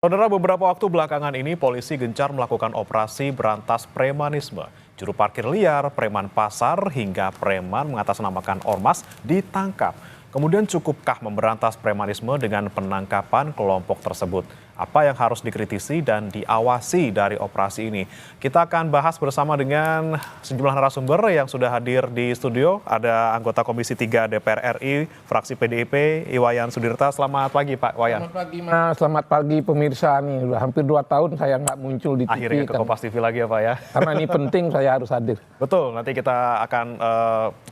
Saudara, beberapa waktu belakangan ini polisi gencar melakukan operasi berantas premanisme. Juru parkir liar, preman pasar, hingga preman mengatasnamakan ormas ditangkap. Kemudian cukupkah memberantas premanisme dengan penangkapan kelompok tersebut? Apa yang harus dikritisi dan diawasi dari operasi ini? Kita akan bahas bersama dengan sejumlah narasumber yang sudah hadir di studio. Ada anggota Komisi 3 DPR RI, fraksi PDIP, Iwayan Sudirta. Selamat pagi Pak Wayan. Selamat pagi Mas, selamat pagi pemirsa nih. Udah hampir 2 tahun saya nggak muncul di TV. Akhirnya ke Kompas TV lagi ya Pak ya. Karena ini penting saya harus hadir. Betul, nanti kita akan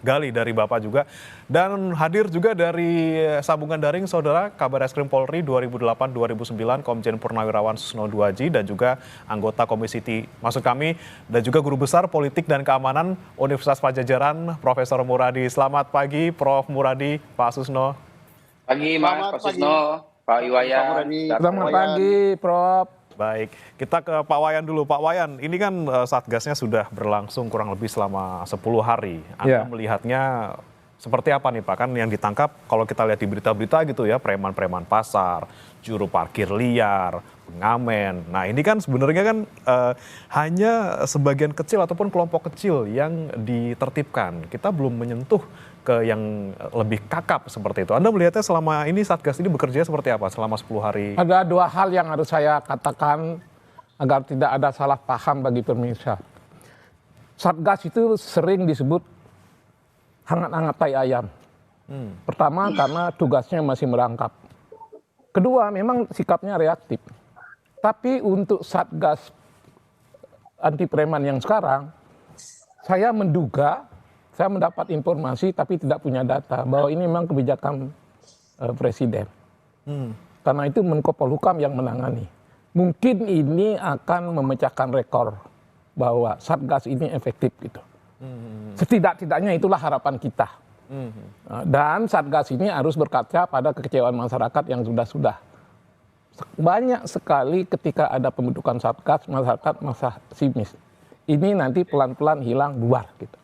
gali dari Bapak juga. Dan hadir juga dari sambungan daring Saudara Kabar Eskrim Polri 2008-2009 Komjen Purnawirawan Susno Duaji dan juga anggota Komisi maksud kami dan juga Guru Besar Politik dan Keamanan Universitas Padjadjaran Profesor Muradi. Selamat pagi Prof Muradi, Pak Susno. Pagi Mas, Pak Susno, Pak Iwayan. Selamat pagi Prof. Baik, kita ke Pak Wayan dulu. Pak Wayan, ini kan Satgasnya sudah berlangsung kurang lebih selama 10 hari. Anda melihatnya seperti apa nih Pak? Kan yang ditangkap kalau kita lihat di berita-berita gitu ya, preman-preman pasar, juru parkir liar, pengamen. Nah ini kan sebenarnya kan hanya sebagian kecil ataupun kelompok kecil yang ditertibkan. Kita belum menyentuh ke yang lebih kakap seperti itu. Anda melihatnya selama ini Satgas ini bekerja seperti apa selama 10 hari? Ada 2 hal yang harus saya katakan agar tidak ada salah paham bagi pemirsa. Satgas itu sering disebut hangat-hangat tai ayam. Pertama karena tugasnya masih merangkap. Kedua memang sikapnya reaktif. Tapi untuk Satgas anti preman yang sekarang, saya menduga, saya mendapat informasi tapi tidak punya data bahwa ini memang kebijakan Presiden. Karena itu Menko Polhukam yang menangani. Mungkin ini akan memecahkan rekor bahwa Satgas ini efektif gitu. Setidak-tidaknya itulah harapan kita. Dan Satgas ini harus berkaca pada kekecewaan masyarakat yang sudah-sudah. Banyak sekali ketika ada pembentukan Satgas, masyarakat masa simis. Ini nanti pelan-pelan hilang, bubar gitu.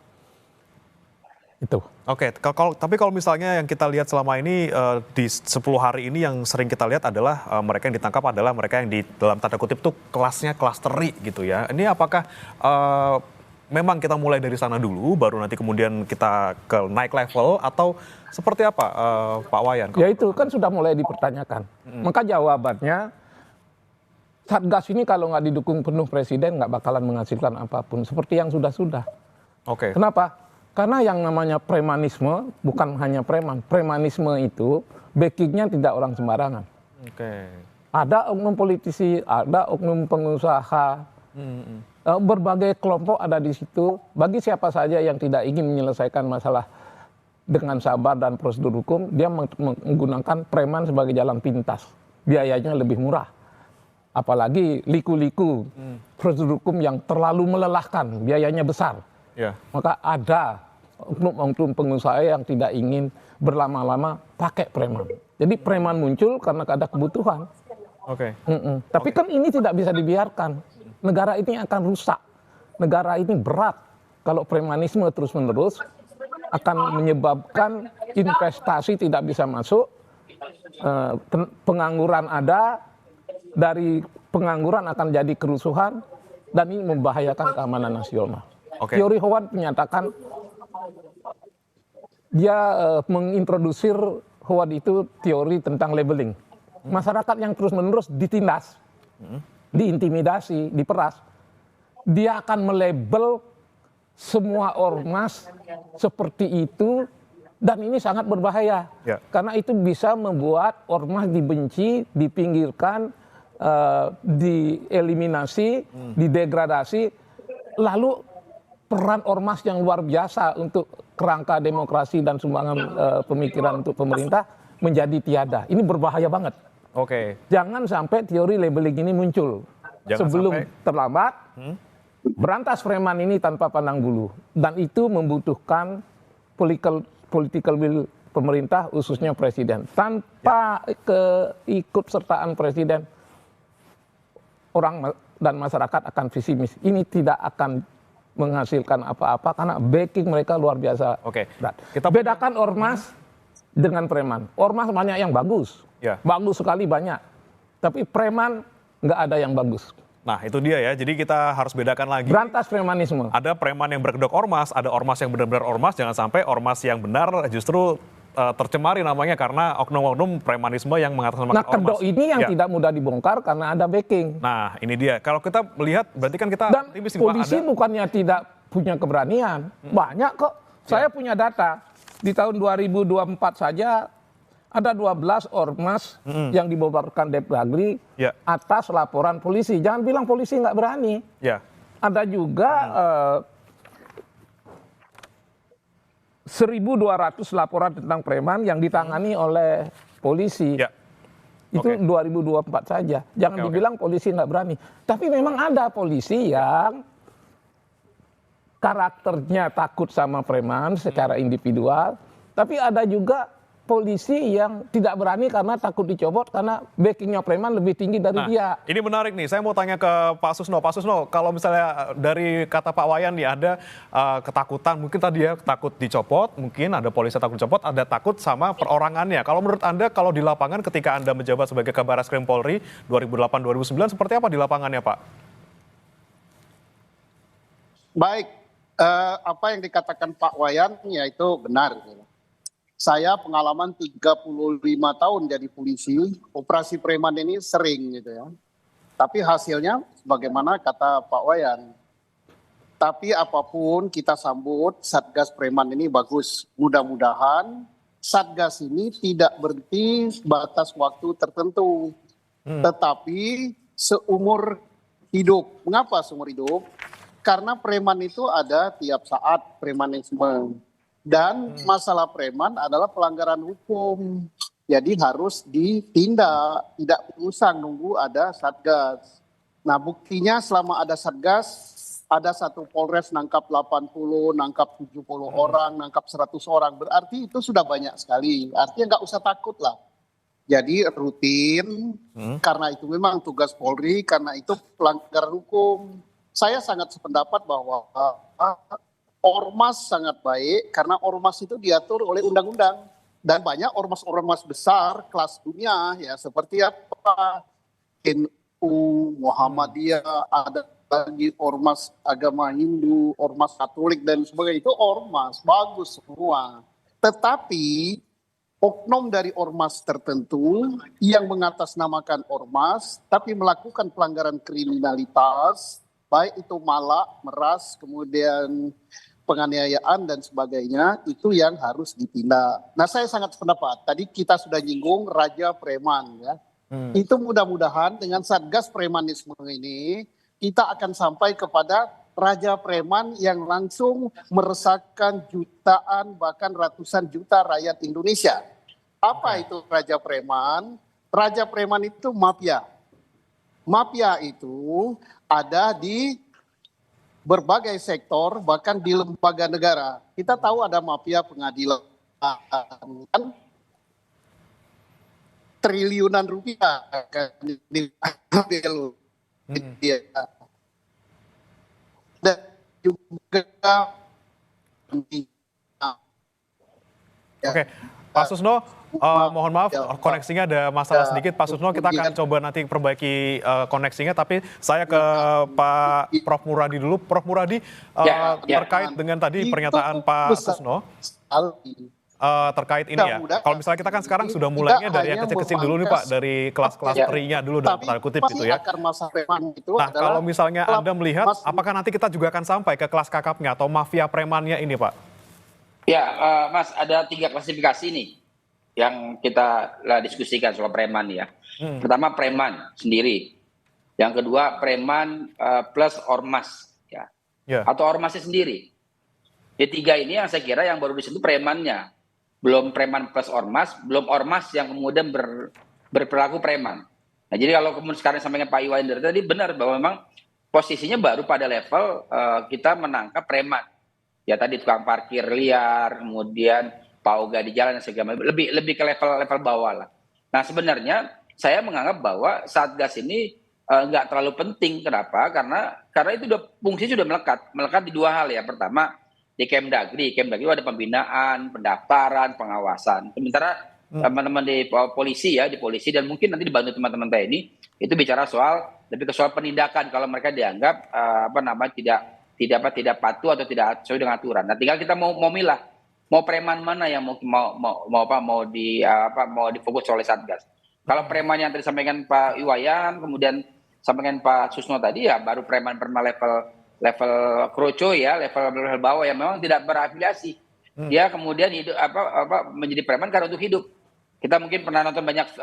Itu. Oke, tapi kalau misalnya yang kita lihat selama ini di 10 hari ini yang sering kita lihat adalah mereka yang ditangkap adalah mereka yang di dalam tanda kutip tuh kelasnya kelas teri gitu ya. Ini apakah memang kita mulai dari sana dulu, baru nanti kemudian kita ke naik level atau seperti apa Pak Wayan? Ya itu kan sudah mulai dipertanyakan. Maka jawabannya Satgas ini kalau nggak didukung penuh Presiden nggak bakalan menghasilkan apapun. Seperti yang sudah-sudah. Oke. Kenapa? Karena yang namanya premanisme bukan hanya preman. Premanisme itu backingnya tidak orang sembarangan. Oke. Ada oknum politisi, ada oknum pengusaha. Berbagai kelompok ada di situ. Bagi siapa saja yang tidak ingin menyelesaikan masalah dengan sabar dan prosedur hukum, dia menggunakan preman sebagai jalan pintas. Biayanya lebih murah. Apalagi liku-liku prosedur hukum yang terlalu melelahkan, biayanya besar. Maka ada oknum-oknum pengusaha yang tidak ingin berlama-lama pakai preman. Jadi preman muncul karena ada kebutuhan. Tapi kan ini tidak bisa dibiarkan. Negara ini akan rusak. Negara ini berat. Kalau premanisme terus-menerus akan menyebabkan investasi tidak bisa masuk, pengangguran ada, dari pengangguran akan jadi kerusuhan, dan ini membahayakan keamanan nasional. Teori Howard menyatakan, dia mengintrodusir Howard itu teori tentang labeling. Masyarakat yang terus-menerus ditindas, diintimidasi, diperas, dia akan melabel semua ormas seperti itu, dan ini sangat berbahaya. Karena itu bisa membuat ormas dibenci, dipinggirkan, dieliminasi, didegradasi, lalu peran ormas yang luar biasa untuk kerangka demokrasi dan sumbangan pemikiran untuk pemerintah menjadi tiada. Ini berbahaya banget. Jangan sampai teori labeling ini muncul. Sebelum terlambat, berantas preman ini tanpa pandang bulu. Dan itu membutuhkan political will pemerintah, khususnya Presiden. Tanpa keikutsertaan Presiden, orang dan masyarakat akan pesimis. Ini tidak akan menghasilkan apa-apa karena backing mereka luar biasa. Berat. Bedakan ormas dengan preman. Ormas banyak yang bagus. Bagus sekali banyak. Tapi preman nggak ada yang bagus. Nah itu dia ya, jadi kita harus bedakan lagi. Berantas premanisme. Ada preman yang berkedok ormas, ada ormas yang benar-benar ormas, jangan sampai ormas yang benar justru tercemari namanya karena oknum-oknum premanisme yang mengatasnamakan Nah, kedok ormas. ini yang Ya. tidak mudah dibongkar karena ada backing. Nah ini dia, kalau kita melihat berarti kan kita Dan optimis nih, Pak, polisi ada. bukannya tidak punya keberanian. Banyak kok. Saya punya data. Di tahun 2024 saja ada 12 ormas yang dibubarkan Depdagri Ya. atas laporan polisi. Jangan bilang polisi nggak berani. Ya. Ada juga 1.200 laporan tentang preman yang ditangani oleh polisi. Ya. Itu Oke. 2024 saja. Jangan Oke. dibilang polisi nggak berani. Tapi memang ada polisi yang karakternya takut sama preman secara individual. Tapi ada juga polisi yang tidak berani karena takut dicopot karena backingnya preman lebih tinggi dari Nah, dia. ini menarik nih. Saya mau tanya ke Pak Susno. Pak Susno, kalau misalnya dari kata Pak Wayan nih ada ketakutan, mungkin tadi ya takut dicopot, mungkin ada polisi takut dicopot, ada takut sama perorangannya. Kalau menurut Anda, kalau di lapangan ketika Anda menjabat sebagai Kabaskrim Polri 2008-2009, seperti apa di lapangannya, Pak? Baik, apa yang dikatakan Pak Wayan ya itu benar. Saya pengalaman 35 tahun jadi polisi, operasi preman ini sering gitu ya. Tapi hasilnya bagaimana kata Pak Wayan. Tapi apapun kita sambut Satgas Preman ini bagus. Mudah-mudahan Satgas ini tidak berhenti batas waktu tertentu. Tetapi seumur hidup. Mengapa seumur hidup? Karena preman itu ada tiap saat premanisme. Dan masalah preman adalah pelanggaran hukum. Jadi harus ditindak, tidak usah nunggu ada Satgas. Nah buktinya selama ada Satgas, ada satu Polres nangkap 80, nangkap 70 orang, nangkap 100 orang. Berarti itu sudah banyak sekali. Artinya nggak usah takut lah. Jadi rutin, karena itu memang tugas Polri, karena itu pelanggaran hukum. Saya sangat sependapat bahwa ormas sangat baik karena ormas itu diatur oleh undang-undang dan banyak ormas-ormas besar kelas dunia ya seperti apa NU, Muhammadiyah, ada lagi ormas agama Hindu, ormas Katolik dan sebagainya itu ormas bagus semua. Tetapi oknum dari ormas tertentu yang mengatasnamakan ormas tapi melakukan pelanggaran kriminalitas baik itu malak, meras, kemudian penganiayaan dan sebagainya itu yang harus ditindak. Nah saya sangat sependapat. Tadi kita sudah nyinggung Raja Preman ya. Itu mudah-mudahan dengan Satgas Premanisme ini kita akan sampai kepada Raja Preman yang langsung meresahkan jutaan bahkan ratusan juta rakyat Indonesia. Apa itu Raja Preman? Raja Preman itu mafia. Mafia itu ada di berbagai sektor, bahkan di lembaga negara. Kita tahu ada mafia pengadilan, kan triliunan rupiah akan diambil. Dan juga Oke, Pak Susno, mohon maaf koneksinya ada masalah sedikit. Pak Susno, kita akan coba nanti perbaiki koneksinya. Tapi saya ke Pak Prof. Muradi dulu. Prof. Muradi, terkait dengan tadi pernyataan Pak Susno, terkait ini ya. Kalau misalnya kita kan sekarang sudah mulainya dari yang kecil-kecil dulu nih Pak, dari kelas-kelas terinya dulu dalam tanda kutip gitu ya. Nah kalau misalnya Anda melihat, apakah nanti kita juga akan sampai ke kelas kakapnya atau mafia premannya ini Pak? Ya, Mas, ada 3 klasifikasi nih yang kita diskusikan soal preman ya. Pertama preman sendiri, yang kedua preman plus ormas ya, atau ormasnya sendiri. Di 3 ini yang saya kira yang baru disentuh premannya, belum preman plus ormas, belum ormas yang kemudian berperilaku preman. Nah jadi kalau kemudian sekarang sampaikan Pak Iwan dari tadi benar bahwa memang posisinya baru pada level kita menangkap preman. Ya tadi tukang parkir liar, kemudian pauga di jalan dan segala macam, lebih ke level bawah lah. Nah sebenarnya saya menganggap bahwa Satgas ini nggak terlalu penting. Kenapa? Karena itu fungsinya sudah melekat di 2 hal ya. Pertama di Kemdagri ada pembinaan, pendaftaran, pengawasan. Sementara teman-teman di polisi ya, di polisi, dan mungkin nanti dibantu teman-teman TNI, itu bicara lebih ke soal penindakan kalau mereka dianggap tidak patuh atau tidak sesuai dengan aturan. Nah, tinggal kita mau milah mau preman mana yang mau difokus oleh Satgas. Kalau preman yang tadi sampaikan Pak Iwayan, kemudian sampaikan Pak Susno tadi, ya baru preman-preman level kroco ya, level bawah yang memang tidak berafiliasi. Dia kemudian hidup menjadi preman karena untuk hidup. Kita mungkin pernah nonton banyak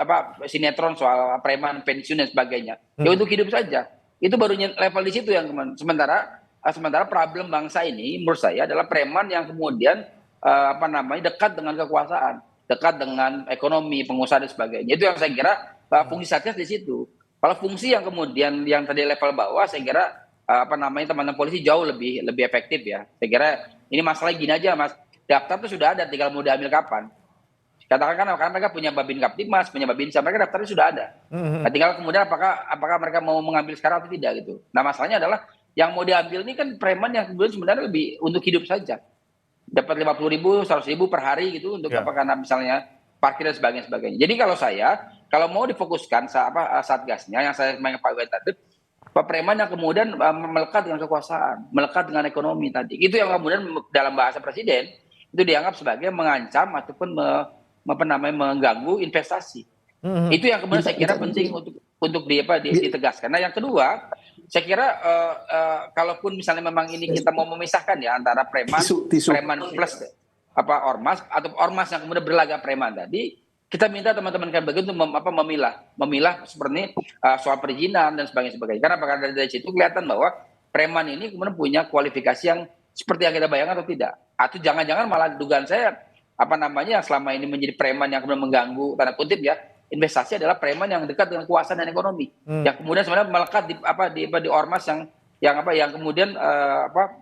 sinetron soal preman pensiun dan sebagainya. Ya untuk hidup saja. Itu baru level di situ yang sementara problem bangsa ini menurut saya adalah preman yang kemudian dekat dengan kekuasaan, dekat dengan ekonomi, pengusaha dan sebagainya. Itu yang saya kira fungsi Satgas di situ. Kalau fungsi yang kemudian yang tadi level bawah, saya kira teman-teman polisi jauh lebih efektif ya. Saya kira ini masalah gini aja, Mas. Daftar itu sudah ada, tinggal mau diambil kapan. Katakan karena mereka punya Babin Kaptimas, punya Babinsa, mereka daftarnya sudah ada. Nah, tinggal kemudian apakah mereka mau mengambil sekarang atau tidak gitu. Nah, masalahnya adalah yang mau diambil ini kan preman yang kemudian sebenarnya lebih untuk hidup saja. Dapat 50.000, 100.000 per hari gitu untuk karena misalnya parkir dan sebagainya. Jadi kalau mau difokuskan Satgasnya yang saya sampaikan Pak Iwan tadi, Pak preman yang kemudian melekat dengan kekuasaan, melekat dengan ekonomi tadi. Itu yang kemudian dalam bahasa presiden itu dianggap sebagai mengancam ataupun mengganggu investasi. Itu yang kemudian saya kira penting untuk ditegaskan. Nah, yang kedua, saya kira kalaupun misalnya memang ini kita mau memisahkan ya antara preman plus ormas atau ormas yang kemudian berlagak preman tadi, kita minta teman-teman KBG untuk memilah seperti soal perizinan dan sebagainya. Karena dari situ kelihatan bahwa preman ini kemudian punya kualifikasi yang seperti yang kita bayangkan atau tidak. Atau jangan-jangan malah dugaan saya yang selama ini menjadi preman yang kemudian mengganggu tanda kutip ya investasi adalah preman yang dekat dengan kekuasaan dan ekonomi yang kemudian sebenarnya melekat di ormas yang kemudian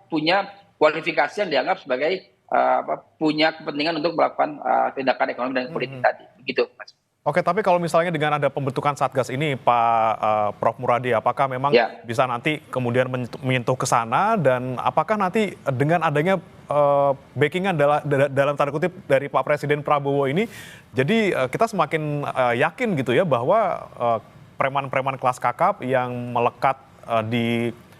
punya kualifikasi yang dianggap sebagai punya kepentingan untuk melakukan tindakan ekonomi dan politik tadi begitu, Mas. Oke, tapi kalau misalnya dengan ada pembentukan Satgas ini, Pak Prof. Muradi, apakah memang bisa nanti kemudian menyentuh ke sana, dan apakah nanti dengan adanya backingan dalam tanda kutip dari Pak Presiden Prabowo ini, jadi kita semakin yakin gitu ya bahwa preman-preman kelas kakap yang melekat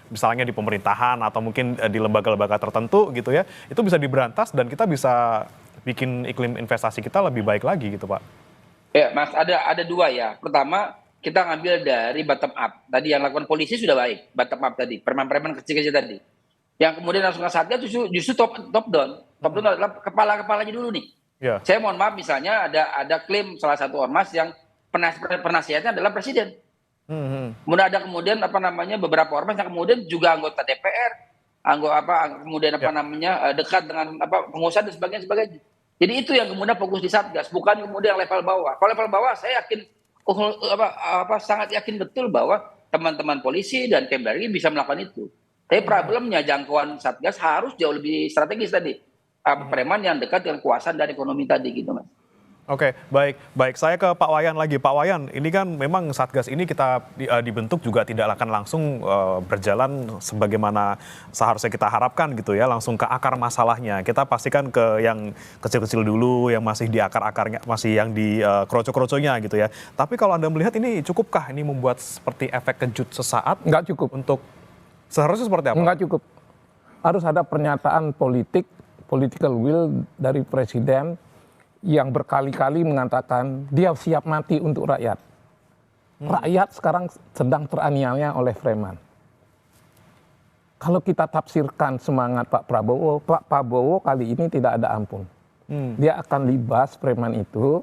misalnya di pemerintahan atau mungkin di lembaga-lembaga tertentu gitu ya, itu bisa diberantas dan kita bisa bikin iklim investasi kita lebih baik lagi gitu, Pak. Ya, Mas, ada dua ya. Pertama, kita ngambil dari bottom up. Tadi yang lakukan polisi sudah baik, bottom up tadi, preman-preman kecil-kecil tadi. Yang kemudian langsung ke Satgas justru top down. Top down adalah kepala-kepalanya dulu nih. Yeah. Saya mohon maaf, misalnya ada klaim salah satu ormas yang penasihatnya adalah presiden. Kemudian ada beberapa ormas yang kemudian juga anggota DPR, dekat dengan pengusaha dan sebagainya. Jadi itu yang kemudian fokus di Satgas, bukan kemudian level bawah. Kalau level bawah saya yakin sangat yakin betul bahwa teman-teman polisi dan Kemdagri bisa melakukan itu. Tapi problemnya jangkauan Satgas harus jauh lebih strategis tadi. Preman yang dekat dengan kekuasaan dan ekonomi tadi gitu, Mas. Oke, baik. Saya ke Pak Wayan lagi. Pak Wayan, ini kan memang Satgas ini kita dibentuk juga tidak akan langsung berjalan sebagaimana seharusnya kita harapkan gitu ya, langsung ke akar masalahnya. Kita pastikan ke yang kecil-kecil dulu, yang masih di akar-akarnya, masih yang di kroco-kroconya gitu ya. Tapi kalau Anda melihat ini cukupkah ini membuat seperti efek kejut sesaat? Nggak cukup. Untuk seharusnya seperti apa? Nggak cukup. Harus ada pernyataan political will dari Presiden yang berkali-kali mengatakan dia siap mati untuk rakyat. Rakyat sekarang sedang teraniaya oleh preman. Kalau kita tafsirkan semangat Pak Prabowo kali ini tidak ada ampun. Dia akan libas preman itu,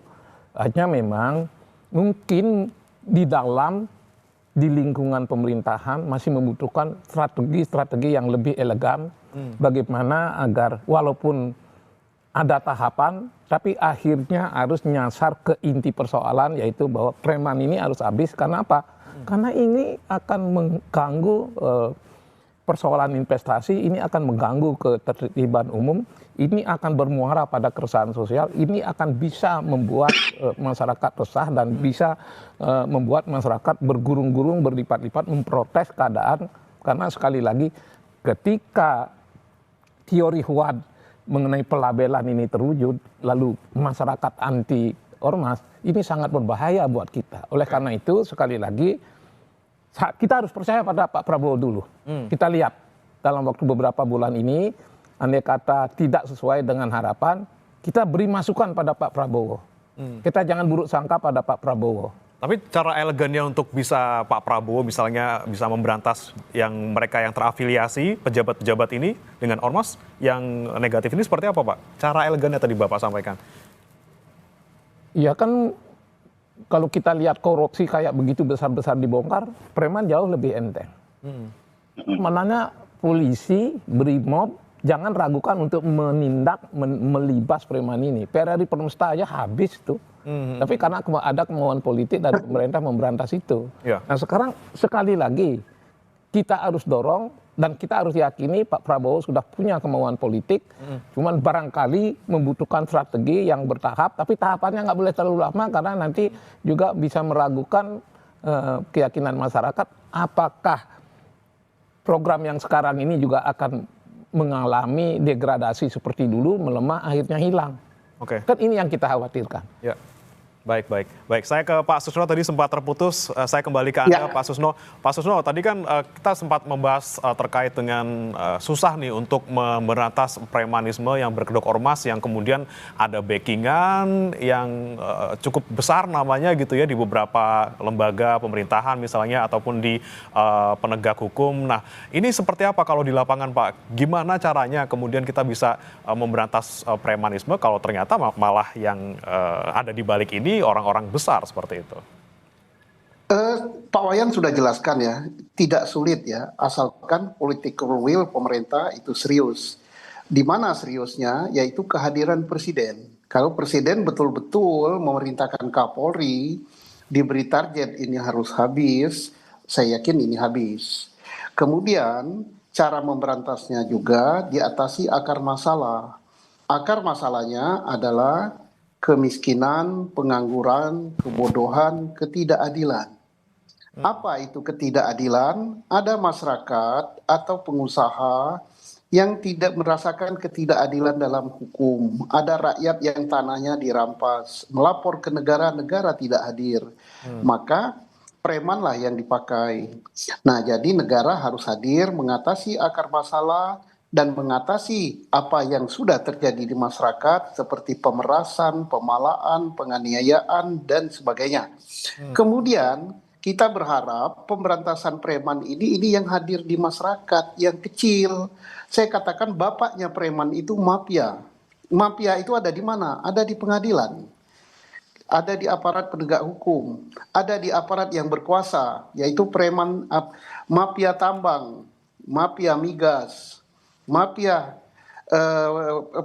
hanya memang mungkin di lingkungan pemerintahan masih membutuhkan strategi yang lebih elegan, bagaimana agar walaupun ada tahapan, tapi akhirnya harus nyasar ke inti persoalan, yaitu bahwa preman ini harus habis. Karena apa? Karena ini akan mengganggu persoalan investasi, ini akan mengganggu ketertiban umum, ini akan bermuara pada keresahan sosial, ini akan bisa membuat masyarakat resah dan bisa membuat masyarakat bergurung-gurung, berlipat-lipat memprotes keadaan. Karena sekali lagi, ketika teori Huad mengenai pelabelan ini terwujud, lalu masyarakat anti ormas, ini sangat berbahaya buat kita. Oleh karena itu sekali lagi kita harus percaya pada Pak Prabowo dulu. Kita lihat dalam waktu beberapa bulan ini, andai kata tidak sesuai dengan harapan, kita beri masukan pada Pak Prabowo. Kita jangan buruk sangka pada Pak Prabowo. Tapi cara elegannya untuk bisa Pak Prabowo misalnya bisa memberantas mereka yang terafiliasi, pejabat-pejabat ini dengan ormas yang negatif ini seperti apa, Pak? Cara elegannya tadi Bapak sampaikan. Iya kan, kalau kita lihat korupsi kayak begitu besar-besar dibongkar, preman jauh lebih enteng. Mananya polisi, BRIMOB, jangan ragukan untuk menindak, melibas preman ini. PRRI Permesta aja habis tuh. Tapi karena ada kemauan politik dari pemerintah memberantas itu. Ya. Nah sekarang sekali lagi kita harus dorong dan kita harus yakini Pak Prabowo sudah punya kemauan politik. Cuman barangkali membutuhkan strategi yang bertahap, tapi tahapannya nggak boleh terlalu lama karena nanti juga bisa meragukan keyakinan masyarakat. Apakah program yang sekarang ini juga akan mengalami degradasi seperti dulu, melemah, akhirnya hilang. Oke. Kan ini yang kita khawatirkan. Ya. Baik. Saya ke Pak Susno tadi sempat terputus. Saya kembali ke Anda, Pak Susno. Pak Susno, tadi kan kita sempat membahas terkait dengan susah nih untuk memberantas premanisme yang berkedok ormas yang kemudian ada backingan yang cukup besar namanya gitu ya di beberapa lembaga pemerintahan misalnya ataupun di penegak hukum. Nah, ini seperti apa kalau di lapangan, Pak? Gimana caranya kemudian kita bisa memberantas premanisme kalau ternyata malah yang ada di balik ini orang-orang besar seperti itu? Pak Wayan sudah jelaskan ya, tidak sulit ya, asalkan political will pemerintah itu serius. Di mana seriusnya? Yaitu kehadiran presiden. Kalau presiden betul-betul memerintahkan Kapolri, diberi target ini harus habis, saya yakin ini habis. Kemudian cara memberantasnya juga diatasi akar masalah. Akar masalahnya adalah kemiskinan, pengangguran, kebodohan, ketidakadilan. Apa itu ketidakadilan? Ada masyarakat atau pengusaha yang tidak merasakan ketidakadilan dalam hukum. Ada rakyat yang tanahnya dirampas, melapor ke negara, negara tidak hadir. Maka premanlah yang dipakai. Nah, jadi negara harus hadir mengatasi akar masalah dan mengatasi apa yang sudah terjadi di masyarakat seperti pemerasan, pemalaan, penganiayaan, dan sebagainya. Kemudian kita berharap pemberantasan preman ini yang hadir di masyarakat yang kecil. Saya katakan bapaknya preman itu mafia. Mafia itu ada di mana? Ada di pengadilan. Ada di aparat penegak hukum. Ada di aparat yang berkuasa, yaitu preman, mafia tambang, mafia migas, mafia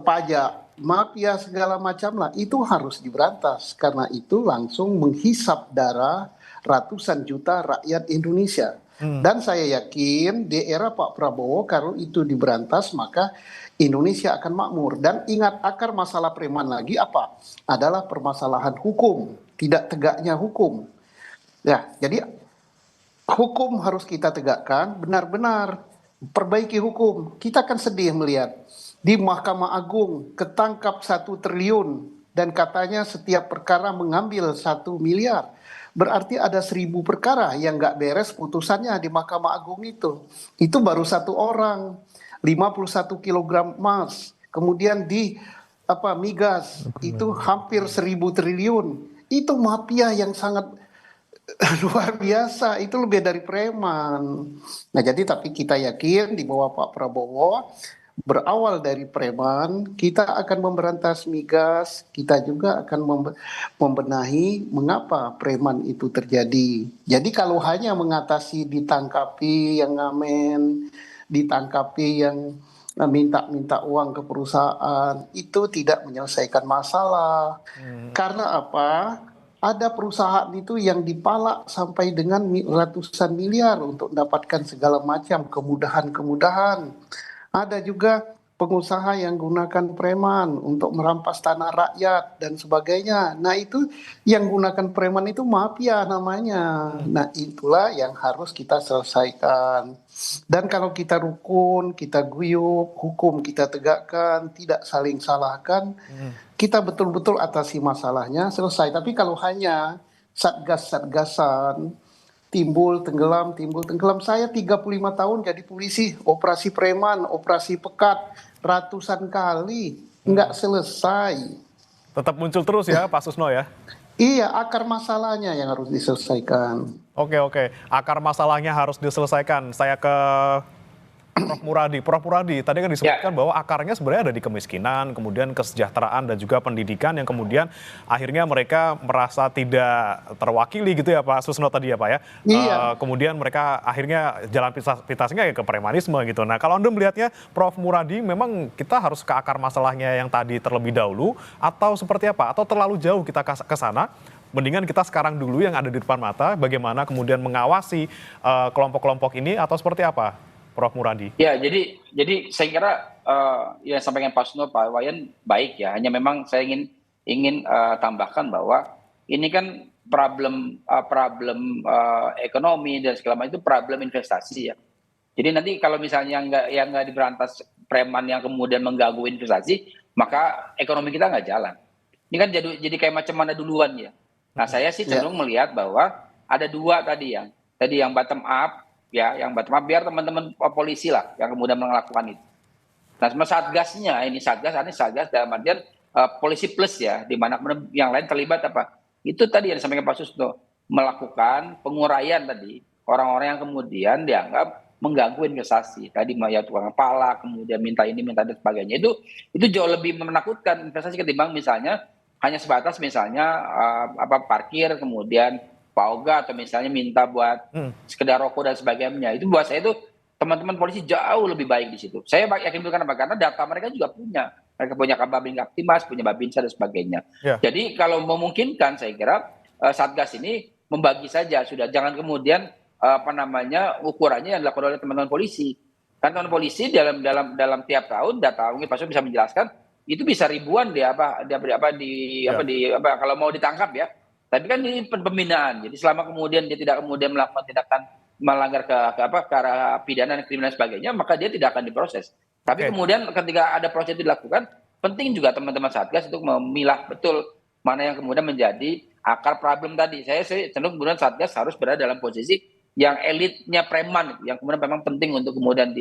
pajak, mafia segala macam lah, itu harus diberantas. Karena itu langsung menghisap darah ratusan juta rakyat Indonesia. Dan saya yakin di era Pak Prabowo kalau itu diberantas maka Indonesia akan makmur. Dan ingat akar masalah preman lagi apa? Adalah permasalahan hukum, tidak tegaknya hukum. Ya, jadi hukum harus kita tegakkan, benar-benar perbaiki hukum. Kita kan sedih melihat di Mahkamah Agung ketangkap 1 triliun dan katanya setiap perkara mengambil 1 miliar. Berarti ada 1000 perkara yang nggak beres putusannya di Mahkamah Agung itu. Itu baru 1 orang, 51 kilogram emas. Kemudian di migas itu hampir 1000 triliun. Itu mafia yang sangat luar biasa, itu lebih dari preman. Nah jadi tapi kita yakin di bawah Pak Prabowo berawal dari preman, kita akan memberantas migas, kita juga akan membenahi mengapa preman itu terjadi. Jadi kalau hanya mengatasi ditangkapi yang ngamen, ditangkapi yang minta uang ke perusahaan, itu tidak menyelesaikan masalah. Karena apa? Ada perusahaan itu yang dipalak sampai dengan ratusan miliar untuk mendapatkan segala macam kemudahan-kemudahan. Ada juga pengusaha yang gunakan preman untuk merampas tanah rakyat dan sebagainya. Nah itu yang gunakan preman itu mafia namanya. Nah itulah yang harus kita selesaikan. Dan kalau kita rukun, kita guyup, hukum kita tegakkan, tidak saling salahkan, kita betul-betul atasi masalahnya selesai. Tapi kalau hanya satgas-satgasan, timbul tenggelam. Saya 35 tahun jadi polisi, operasi preman, operasi pekat, ratusan kali, nggak selesai. Tetap muncul terus ya Pak Susno ya? Iya, akar masalahnya yang harus diselesaikan. Oke. Akar masalahnya harus diselesaikan. Saya ke Prof. Muradi. Prof. Muradi, tadi kan disebutkan bahwa akarnya sebenarnya ada di kemiskinan, kemudian kesejahteraan dan juga pendidikan yang kemudian akhirnya mereka merasa tidak terwakili gitu ya Pak Susno tadi ya Pak ya. Iya. Kemudian mereka akhirnya jalan pintasnya ya ke premanisme gitu. Nah kalau Anda melihatnya Prof. Muradi memang kita harus ke akar masalahnya yang tadi terlebih dahulu atau seperti apa? Atau terlalu jauh kita ke sana? Mendingan kita sekarang dulu yang ada di depan mata, bagaimana kemudian mengawasi kelompok-kelompok ini atau seperti apa? Prof. Muradi. Ya, jadi saya kira yang sampaikan Pak Susno, Pak Wayan baik ya. Hanya memang saya ingin tambahkan bahwa ini kan problem ekonomi dan segala macam itu problem investasi ya. Jadi nanti kalau misalnya nggak diberantas preman yang kemudian mengganggu investasi, maka ekonomi kita nggak jalan. Ini kan jadi kayak macam mana duluan ya. Nah saya sih cenderung melihat bahwa ada dua tadi yang bottom up. Ya, yang bottom up biar teman-teman polisi lah yang kemudian melakukan itu. Nah, sama satgasnya ini satgas dalam artian polisi plus ya, di mana yang lain terlibat apa? Itu tadi yang disampaikan Pak Susno, melakukan penguraian tadi orang-orang yang kemudian dianggap mengganggu investasi. Tadi ya tukang pala, kemudian minta ini, minta dan sebagainya. Itu jauh lebih menakutkan investasi ketimbang misalnya hanya sebatas misalnya parkir kemudian Pak Oga atau misalnya minta buat sekedar rokok dan sebagainya. Itu buat saya itu teman-teman polisi jauh lebih baik di situ. Saya yakin kenapa? Karena data mereka juga punya. Mereka punya Kababin Kaptimas, punya Babinsa dan sebagainya. Yeah. Jadi kalau memungkinkan saya kira Satgas ini membagi saja sudah. Jangan kemudian ukurannya yang dilakukan oleh teman-teman polisi. Kan teman polisi dalam tiap tahun data mungkin Pak Susno bisa menjelaskan itu bisa ribuan kalau mau ditangkap ya. Tapi kan ini pembinaan, jadi selama kemudian dia tidak kemudian melakukan tindakan melanggar ke arah pidana dan kriminal dan sebagainya, maka dia tidak akan diproses. Tapi kemudian ketika ada proses itu dilakukan, penting juga teman-teman Satgas untuk memilah betul mana yang kemudian menjadi akar problem tadi. Saya cenderung kemudian Satgas harus berada dalam posisi yang elitnya preman, yang kemudian memang penting untuk kemudian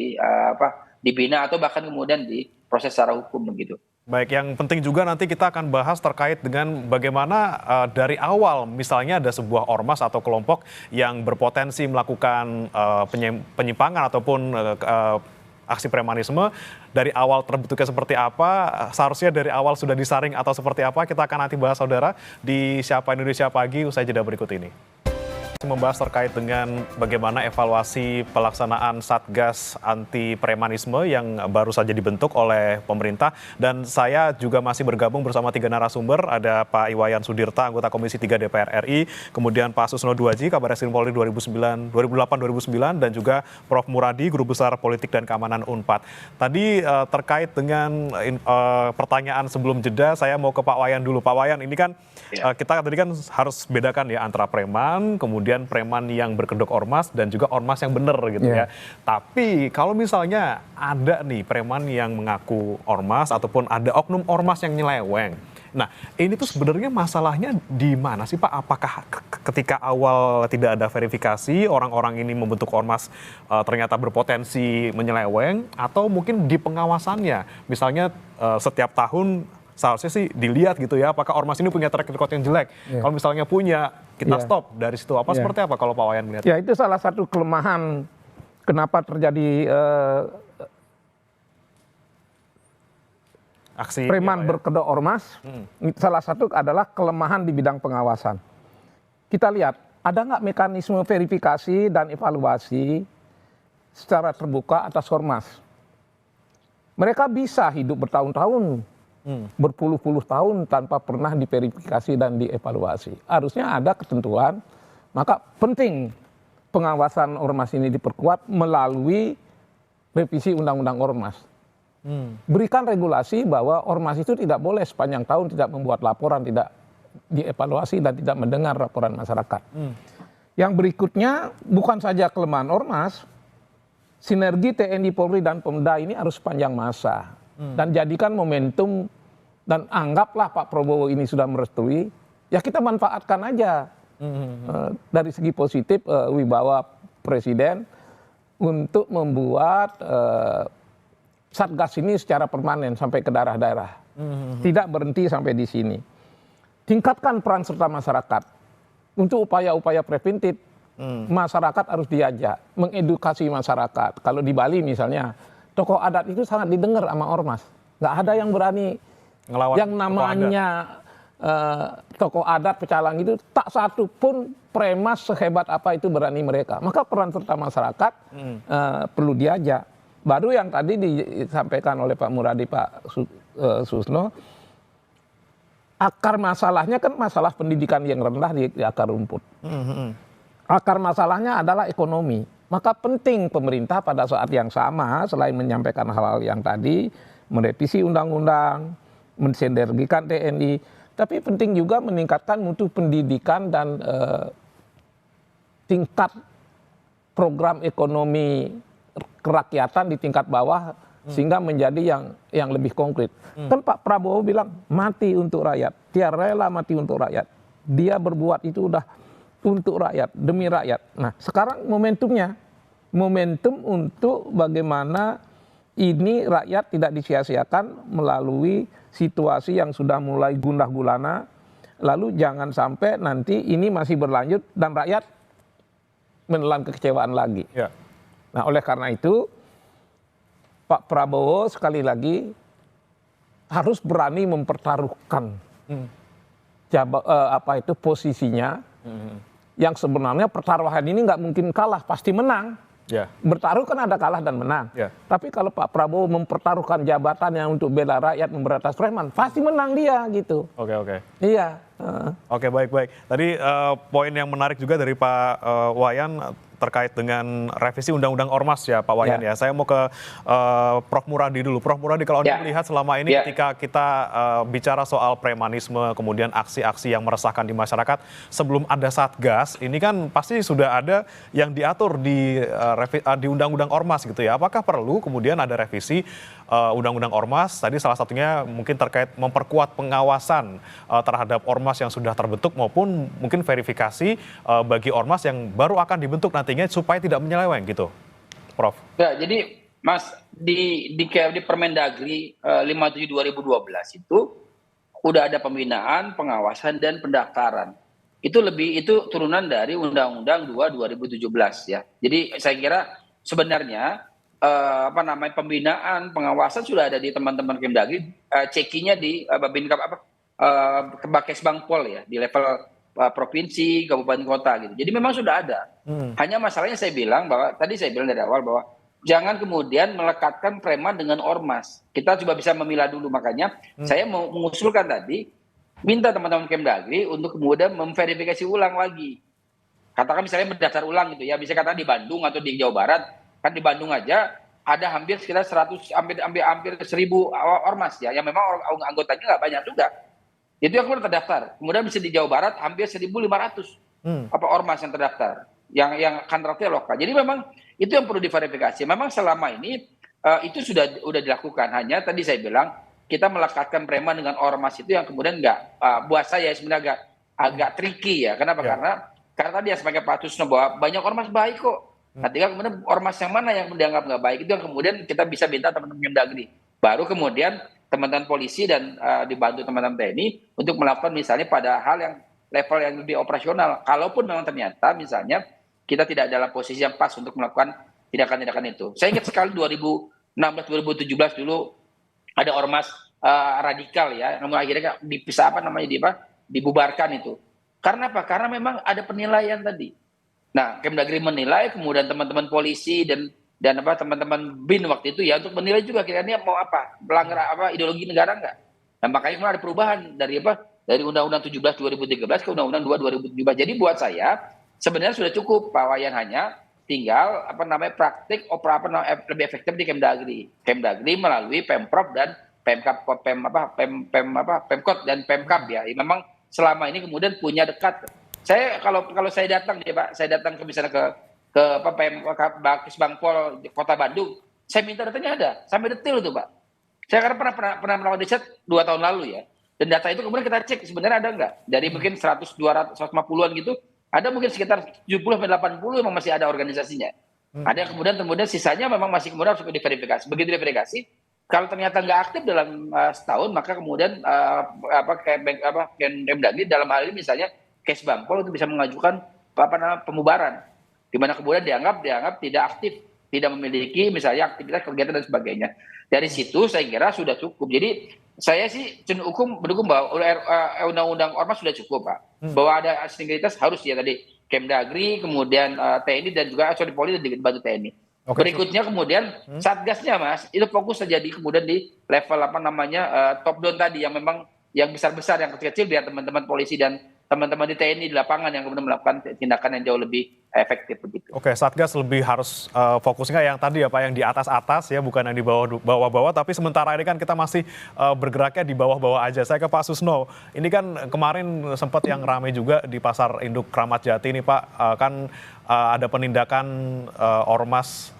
dibina atau bahkan kemudian diproses secara hukum begitu. Baik, yang penting juga nanti kita akan bahas terkait dengan bagaimana dari awal misalnya ada sebuah ormas atau kelompok yang berpotensi melakukan penyimpangan ataupun aksi premanisme, dari awal terbentuknya seperti apa, seharusnya dari awal sudah disaring atau seperti apa, kita akan nanti bahas saudara di Siapa Indonesia Pagi usai jeda berikut ini. Membahas terkait dengan bagaimana evaluasi pelaksanaan Satgas Anti Premanisme yang baru saja dibentuk oleh pemerintah, dan saya juga masih bergabung bersama 3 narasumber, ada Pak Iwayan Sudirta, anggota Komisi 3 DPR RI, kemudian Pak Susno Duaji, Kabar Eskrim Polri 2008-2009, dan juga Prof. Muradi, Guru Besar Politik dan Keamanan Unpad. Tadi terkait dengan pertanyaan sebelum jeda, saya mau ke Pak Wayan dulu. Pak Wayan, ini kan kita tadi kan harus bedakan ya antara preman, kemudian preman yang berkedok ormas dan juga ormas yang benar gitu ya. Tapi kalau misalnya ada nih preman yang mengaku ormas ataupun ada oknum ormas yang nyeleweng. Nah, ini tuh sebenarnya masalahnya di mana sih Pak? Apakah ketika awal tidak ada verifikasi, orang-orang ini membentuk ormas ternyata berpotensi menyeleweng, atau mungkin di pengawasannya? Misalnya setiap tahun seharusnya sih dilihat gitu ya, apakah ormas ini punya track record yang jelek. Kalau misalnya punya, kita stop dari situ. Seperti apa kalau Pak Wayan melihat? Ya, itu salah satu kelemahan kenapa terjadi aksi preman berkedok ormas. Salah satu adalah kelemahan di bidang pengawasan. Kita lihat, ada nggak mekanisme verifikasi dan evaluasi secara terbuka atas ormas? Mereka bisa hidup bertahun-tahun, berpuluh-puluh tahun tanpa pernah diverifikasi dan dievaluasi. Harusnya ada ketentuan, maka penting pengawasan ormas ini diperkuat melalui revisi Undang-Undang Ormas. Berikan regulasi bahwa ormas itu tidak boleh sepanjang tahun tidak membuat laporan, tidak dievaluasi dan tidak mendengar laporan masyarakat. Yang berikutnya bukan saja kelemahan ormas, sinergi TNI, Polri dan Pemda ini harus sepanjang masa dan jadikan momentum dan anggaplah Pak Prabowo ini sudah merestui, ya kita manfaatkan aja dari segi positif wibawa Presiden untuk membuat Satgas ini secara permanen sampai ke daerah-daerah, tidak berhenti sampai di sini. Tingkatkan peran serta masyarakat. Untuk upaya-upaya preventif, masyarakat harus diajak, mengedukasi masyarakat. Kalau di Bali misalnya, tokoh adat itu sangat didengar sama ormas. Nggak ada yang berani Ngelawan yang namanya tokoh adat pecalang itu, tak satu pun premas sehebat apa itu berani mereka. Maka peran serta masyarakat perlu diajak. Baru yang tadi disampaikan oleh Pak Muradi, Pak Susno, akar masalahnya kan masalah pendidikan yang rendah di akar rumput. Akar masalahnya adalah ekonomi. Maka penting pemerintah pada saat yang sama selain menyampaikan hal-hal yang tadi, merevisi undang-undang, mensinergikan TNI, tapi penting juga meningkatkan mutu pendidikan dan tingkat program ekonomi kerakyatan di tingkat bawah sehingga menjadi yang lebih konkret. Kan Pak Prabowo bilang mati untuk rakyat, dia rela mati untuk rakyat. Dia berbuat itu udah untuk rakyat, demi rakyat. Nah sekarang momentumnya, momentum untuk bagaimana ini rakyat tidak disia-siakan melalui situasi yang sudah mulai gundah gulana. Lalu jangan sampai nanti ini masih berlanjut dan rakyat menelan kekecewaan lagi. Ya. Nah oleh karena itu Pak Prabowo sekali lagi harus berani mempertaruhkan posisinya yang sebenarnya pertaruhan ini nggak mungkin kalah, pasti menang. Ya. Bertaruh kan ada kalah dan menang. Ya. Tapi kalau Pak Prabowo mempertaruhkan jabatannya untuk bela rakyat, memberantas preman, pasti menang dia gitu. Oke. Iya. Oke, baik. Tadi poin yang menarik juga dari Pak Wayan terkait dengan revisi Undang-Undang Ormas ya Pak Wayan ya. Saya mau ke Prof. Muradi dulu. Prof. Muradi, kalau Anda melihat selama ini ketika kita bicara soal premanisme, kemudian aksi-aksi yang meresahkan di masyarakat, sebelum ada Satgas, ini kan pasti sudah ada yang diatur di Undang-Undang Ormas gitu ya. Apakah perlu kemudian ada revisi Undang-Undang Ormas? Tadi salah satunya mungkin terkait memperkuat pengawasan terhadap ormas yang sudah terbentuk maupun mungkin verifikasi bagi ormas yang baru akan dibentuk nantinya supaya tidak menyeleweng gitu, Prof. Ya, jadi Mas di Permendagri 57 2012 itu udah ada pembinaan, pengawasan dan pendaftaran. Itu turunan dari Undang-Undang 2 2017 ya. Jadi saya kira sebenarnya pembinaan, pengawasan sudah ada di teman-teman Kemdagri, cekinya di Kebakes Bangpol ya, di level provinsi, kabupaten, kota gitu. Jadi memang sudah ada. Hanya masalahnya saya bilang bahwa tadi saya bilang dari awal bahwa jangan kemudian melekatkan preman dengan ormas. Kita coba bisa memilah dulu, makanya saya mau mengusulkan tadi minta teman-teman Kemdagri untuk kemudian memverifikasi ulang lagi. Katakan misalnya mendaftar ulang gitu ya, bisa katakan di Bandung atau di Jawa Barat, kan di Bandung aja ada hampir sekitar 100 hampir 1000 ormas ya, yang memang anggotanya nggak banyak juga. Itu yang kemudian terdaftar. Kemudian bisa di Jawa Barat hampir 1.500 ormas yang terdaftar, yang kontraknya lokal. Jadi memang itu yang perlu diverifikasi. Memang selama ini itu sudah dilakukan. Hanya tadi saya bilang kita melekatkan preman dengan ormas itu yang kemudian nggak, buat saya sebenarnya agak tricky ya. Kenapa? Karena tadi yang sebagai Pak Susno bahwa banyak ormas baik kok. Nah, tinggal kemudian ormas yang mana yang dianggap nggak baik itu yang kemudian kita bisa minta teman-teman Kemdagri. Baru kemudian teman-teman polisi dan dibantu teman-teman TNI untuk melakukan misalnya pada hal yang level yang lebih operasional. Kalaupun memang ternyata misalnya kita tidak dalam posisi yang pas untuk melakukan tindakan-tindakan itu. Saya ingat sekali 2016-2017 dulu ada ormas radikal ya, namun akhirnya dipisah dibubarkan itu. Karena apa? Karena memang ada penilaian tadi. Nah, Kemdagri menilai, kemudian teman-teman polisi dan teman-teman BIN waktu itu ya untuk menilai juga kira-kira mau apa, melanggar ideologi negara enggak. Nah, makanya kemudian ada perubahan dari Undang-Undang 17 2013 ke Undang-Undang 2 2017. Jadi buat saya sebenarnya sudah cukup Pak Wayan, hanya tinggal praktik lebih efektif di Kemdagri melalui Pemprov dan Pemkot dan Pemkab ya. Memang selama ini kemudian punya dekat. Saya kalau saya datang ya Pak, saya datang ke misalnya ke Kesbangpol Kota Bandung, saya minta datanya ada sampai detail itu Pak. Saya karena pernah melakukan riset 2 tahun lalu ya. Dan data itu kemudian kita cek sebenarnya ada nggak. Dari mungkin 100, 200, 150-an gitu, ada mungkin sekitar 70-80 memang masih ada organisasinya. Ada kemudian sisanya memang masih kemudian harus diverifikasi. Begitu diverifikasi, kalau ternyata nggak aktif dalam setahun, maka kemudian Kemdagri dalam hal ini misalnya Kesbangpol itu bisa mengajukan pemubaran, di mana kemudian dianggap tidak aktif, tidak memiliki misalnya aktivitas kegiatan dan sebagainya. Dari situ saya kira sudah cukup. Jadi saya sih cenderung mendukung bahwa undang-undang ormas sudah cukup Pak. Bahwa ada sinergitas harus ya tadi Kemdagri, kemudian TNI dan juga Polri dan dibantu TNI. Okay. Berikutnya kemudian satgasnya Mas, itu fokus terjadi kemudian di level top down tadi yang memang yang besar-besar, yang kecil-kecil biar teman-teman polisi dan teman-teman di TNI di lapangan yang kemudian melakukan tindakan yang jauh lebih efektif begitu. Oke, Satgas lebih harus fokusnya yang tadi ya Pak, yang di atas-atas ya, bukan yang di bawah-bawah, tapi sementara ini kan kita masih bergeraknya di bawah-bawah aja. Saya ke Pak Susno, ini kan kemarin sempat yang ramai juga di Pasar Induk Kramat Jati ini Pak, kan ada penindakan ormas,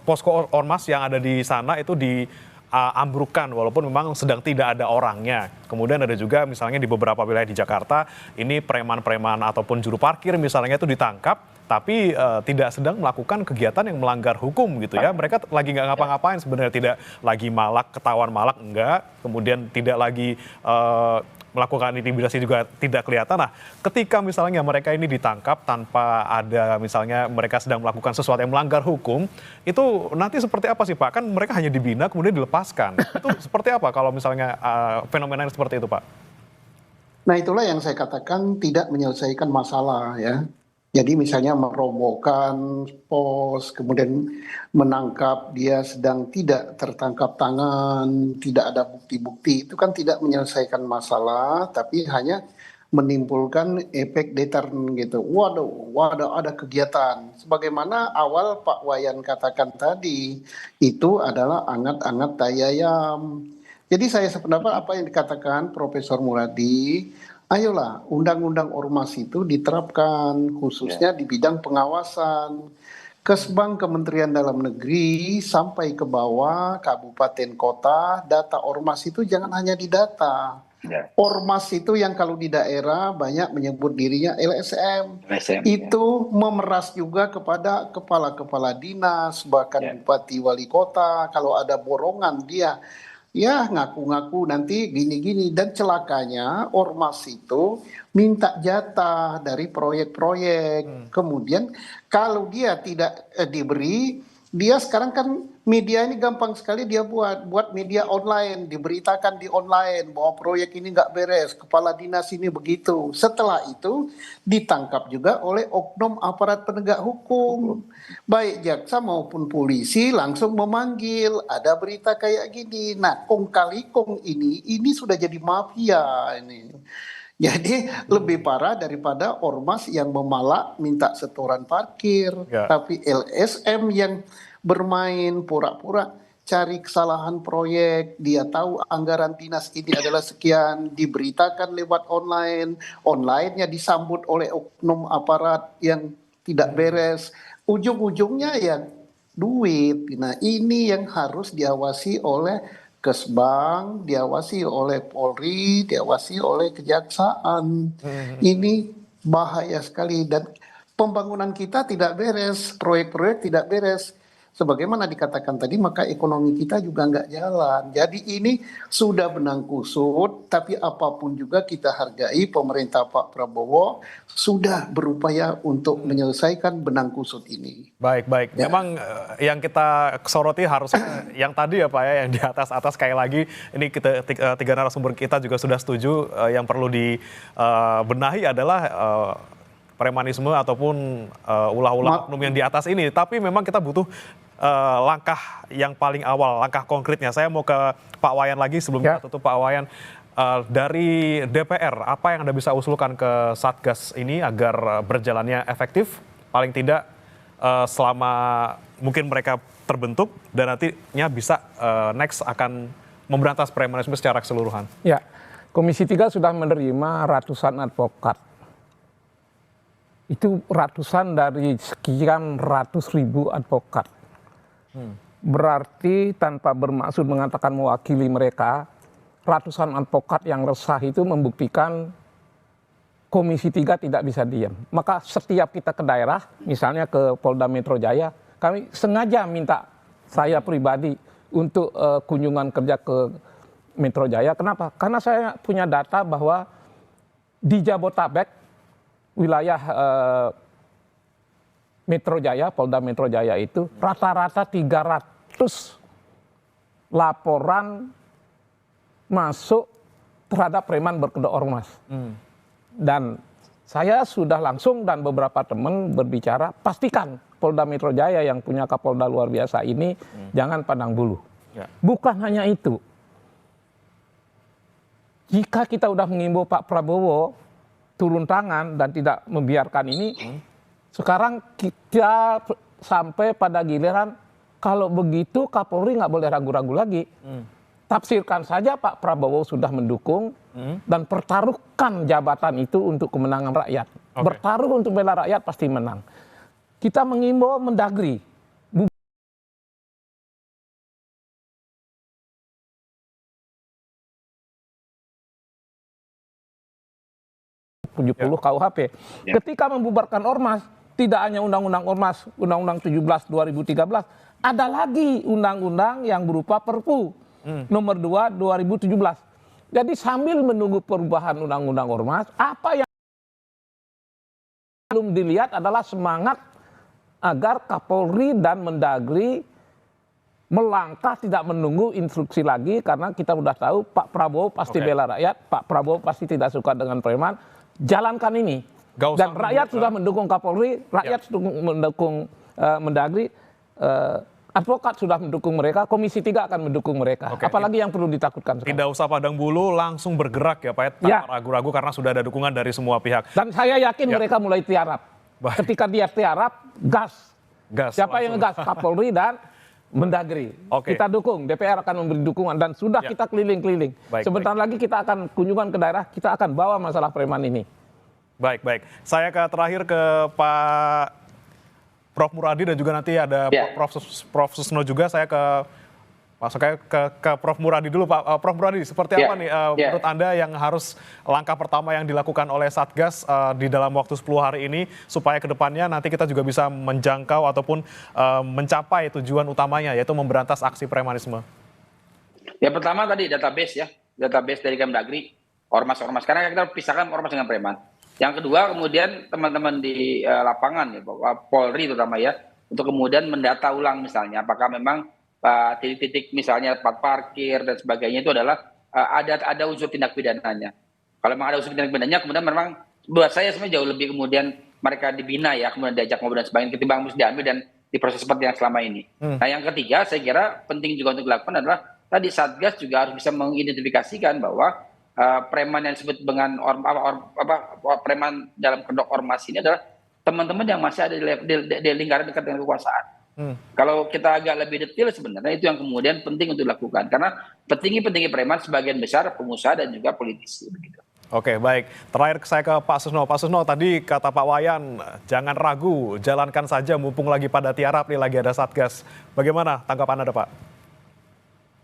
posko ormas yang ada di sana itu ambrukkan walaupun memang sedang tidak ada orangnya. Kemudian ada juga misalnya di beberapa wilayah di Jakarta ini preman-preman ataupun juru parkir misalnya itu ditangkap tapi tidak sedang melakukan kegiatan yang melanggar hukum gitu ya. Mereka lagi nggak ngapa-ngapain sebenarnya, tidak lagi malak, ketahuan malak enggak, kemudian tidak lagi melakukan intimidasi juga tidak kelihatan. Nah, ketika misalnya mereka ini ditangkap tanpa ada misalnya mereka sedang melakukan sesuatu yang melanggar hukum, itu nanti seperti apa sih Pak? Kan mereka hanya dibina kemudian dilepaskan. Itu seperti apa kalau misalnya fenomena yang seperti itu Pak? Nah itulah yang saya katakan tidak menyelesaikan masalah ya. Jadi misalnya merobohkan pos, kemudian menangkap dia sedang tidak tertangkap tangan, tidak ada bukti-bukti, itu kan tidak menyelesaikan masalah, tapi hanya menimbulkan efek deteren gitu. Waduh, ada kegiatan. Sebagaimana awal Pak Wayan katakan tadi, itu adalah angat-angat tai ayam. Jadi saya sependapat apa yang dikatakan Profesor Muradi, ayolah undang-undang ormas itu diterapkan khususnya di bidang pengawasan. Kesbang Kementerian Dalam Negeri sampai ke bawah kabupaten kota, data ormas itu jangan hanya didata. Ormas itu yang kalau di daerah banyak menyebut dirinya LSM. Itu memeras juga kepada kepala-kepala dinas, bahkan bupati wali kota. Kalau ada borongan dia ya ngaku-ngaku nanti gini-gini, dan celakanya ormas itu minta jatah dari proyek-proyek. Kemudian kalau dia tidak diberi, dia sekarang kan media ini gampang sekali dia buat media online, diberitakan di online bahwa proyek ini nggak beres, kepala dinas ini begitu. Setelah itu ditangkap juga oleh oknum aparat penegak hukum, baik jaksa maupun polisi langsung memanggil, ada berita kayak gini. Nah kong kali kong ini sudah jadi mafia ini. Jadi lebih parah daripada ormas yang memalak minta setoran parkir, tapi LSM yang bermain pura-pura cari kesalahan proyek, dia tahu anggaran dinas ini adalah sekian, diberitakan lewat online, onlinenya disambut oleh oknum aparat yang tidak beres, ujung-ujungnya ya duit. Nah ini yang harus diawasi oleh Kesbang, diawasi oleh Polri, diawasi oleh Kejaksaan. Ini bahaya sekali dan pembangunan kita tidak beres, proyek-proyek tidak beres. Sebagaimana dikatakan tadi, maka ekonomi kita juga nggak jalan. Jadi ini sudah benang kusut, tapi apapun juga kita hargai pemerintah Pak Prabowo sudah berupaya untuk menyelesaikan benang kusut ini. Baik. Ya. Memang yang kita soroti harus yang tadi ya Pak ya, yang di atas sekali lagi, ini kita tiga narasumber kita juga sudah setuju, yang perlu dibenahi adalah premanisme ataupun ulah-ulah oknum yang di atas ini. Tapi memang kita butuh langkah yang paling awal, langkah konkretnya. Saya mau ke Pak Wayan lagi sebelum kita tutup. Pak Wayan, dari DPR, apa yang Anda bisa usulkan ke Satgas ini agar berjalannya efektif? Paling tidak selama mungkin mereka terbentuk dan nantinya bisa next akan memberantas premanisme secara keseluruhan? Ya, Komisi 3 sudah menerima ratusan advokat. Itu ratusan dari sekian ratus ribu advokat. Berarti tanpa bermaksud mengatakan mewakili mereka, ratusan advokat yang resah itu membuktikan Komisi 3 tidak bisa diam. Maka setiap kita ke daerah, misalnya ke Polda Metro Jaya, kami sengaja minta saya pribadi untuk kunjungan kerja ke Metro Jaya. Kenapa? Karena saya punya data bahwa di Jabotabek, wilayah Metro Jaya, Polda Metro Jaya itu rata-rata 300 laporan masuk terhadap preman berkedok ormas. Dan saya sudah langsung dan beberapa teman berbicara, pastikan Polda Metro Jaya yang punya Kapolda luar biasa ini jangan pandang bulu. Ya. Bukan hanya itu. Jika kita udah mengimbau Pak Prabowo turun tangan dan tidak membiarkan ini, sekarang kita sampai pada giliran kalau begitu Kapolri nggak boleh ragu-ragu lagi. Tafsirkan saja Pak Prabowo sudah mendukung dan pertaruhkan jabatan itu untuk kemenangan rakyat. Bertaruh untuk bela rakyat pasti menang. Kita mengimbau Mendagri. 70 KUHP. Ketika membubarkan ormas, tidak hanya undang-undang ormas, undang-undang 17 2013, ada lagi undang-undang yang berupa Perpu nomor 2 2017. Jadi sambil menunggu perubahan undang-undang ormas, apa yang belum dilihat adalah semangat agar Kapolri dan Mendagri melangkah tidak menunggu instruksi lagi, karena kita sudah tahu Pak Prabowo pasti bela rakyat, Pak Prabowo pasti tidak suka dengan preman. Jalankan ini. Dan rakyat sudah mendukung Kapolri, rakyat sudah mendukung Mendagri, advokat sudah mendukung mereka, Komisi 3 akan mendukung mereka. Apalagi yang perlu ditakutkan sekarang. Tidak usah pandang bulu, langsung bergerak ya Pak, tanpa ragu-ragu karena sudah ada dukungan dari semua pihak. Dan saya yakin mereka mulai tiarap. Ketika dia tiarap, gas. Siapa yang gas? Kapolri dan Mendagri. Kita dukung, DPR akan memberi dukungan dan sudah kita keliling-keliling. Sebentar lagi kita akan kunjungan ke daerah, kita akan bawa masalah preman ini. Baik. Saya terakhir ke Pak Prof Muradi dan juga nanti ada Prof Susno juga. Saya ke Prof Muradi dulu, Pak. Prof Muradi, seperti apa nih menurut Anda yang harus langkah pertama yang dilakukan oleh Satgas di dalam waktu 10 hari ini supaya kedepannya nanti kita juga bisa menjangkau ataupun mencapai tujuan utamanya, yaitu memberantas aksi premanisme? Ya, pertama tadi database dari Kemdagri, ormas-ormas, karena kita pisahkan ormas dengan preman. Yang kedua, kemudian teman-teman di lapangan, ya, Polri terutama ya, untuk kemudian mendata ulang misalnya, apakah memang titik-titik misalnya tempat parkir dan sebagainya itu adalah ada unsur tindak pidananya. Kalau memang ada unsur tindak pidananya, kemudian memang buat saya sebenarnya jauh lebih kemudian mereka dibina ya, kemudian diajak ngobrol dan sebagainya, ketimbang mesti diambil dan diproses seperti yang selama ini. Nah, yang ketiga saya kira penting juga untuk dilakukan adalah tadi Satgas juga harus bisa mengidentifikasikan bahwa preman yang disebut dengan preman dalam kedok ormas ini adalah teman-teman yang masih ada di lingkaran dekat dengan kekuasaan. Kalau kita agak lebih detail sebenarnya itu yang kemudian penting untuk dilakukan, karena petinggi-petinggi preman sebagian besar pengusaha dan juga politisi begitu. Oke, baik. Terakhir saya ke Pak Susno. Pak Susno, tadi kata Pak Wayan, jangan ragu, jalankan saja mumpung lagi pada tiarap nih, lagi ada Satgas. Bagaimana tanggapan Anda, Pak?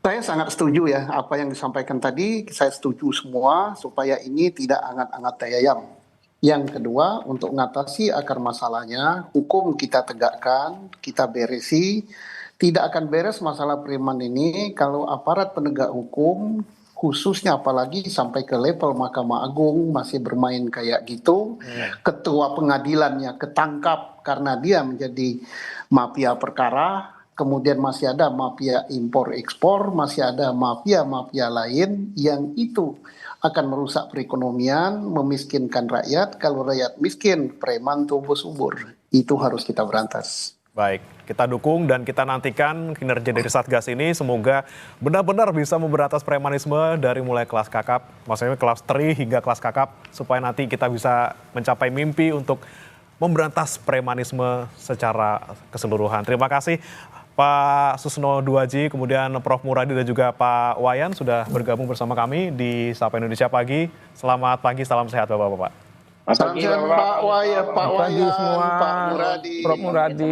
Saya sangat setuju ya apa yang disampaikan tadi, saya setuju semua supaya ini tidak angat-angat tai ayam. Yang kedua, untuk mengatasi akar masalahnya, hukum kita tegakkan, kita beresi. Tidak akan beres masalah preman ini kalau aparat penegak hukum, khususnya apalagi sampai ke level Mahkamah Agung masih bermain kayak gitu. Ketua pengadilannya ketangkap karena dia menjadi mafia perkara. Kemudian masih ada mafia impor-ekspor, masih ada mafia-mafia lain yang itu akan merusak perekonomian, memiskinkan rakyat. Kalau rakyat miskin, preman tumbuh subur. Itu harus kita berantas. Baik, kita dukung dan kita nantikan kinerja dari Satgas ini. Semoga benar-benar bisa memberantas premanisme dari mulai kelas kakap, maksudnya kelas tri hingga kelas kakap, supaya nanti kita bisa mencapai mimpi untuk memberantas premanisme secara keseluruhan. Terima kasih Pak Susno Duaji, kemudian Prof. Muradi dan juga Pak Wayan sudah bergabung bersama kami di Sapa Indonesia Pagi. Selamat pagi, salam sehat Bapak-Bapak. Salam sehat Pak Wayan, Pak Pagi Wayan, semua, Pak Muradi. Prof. Muradi.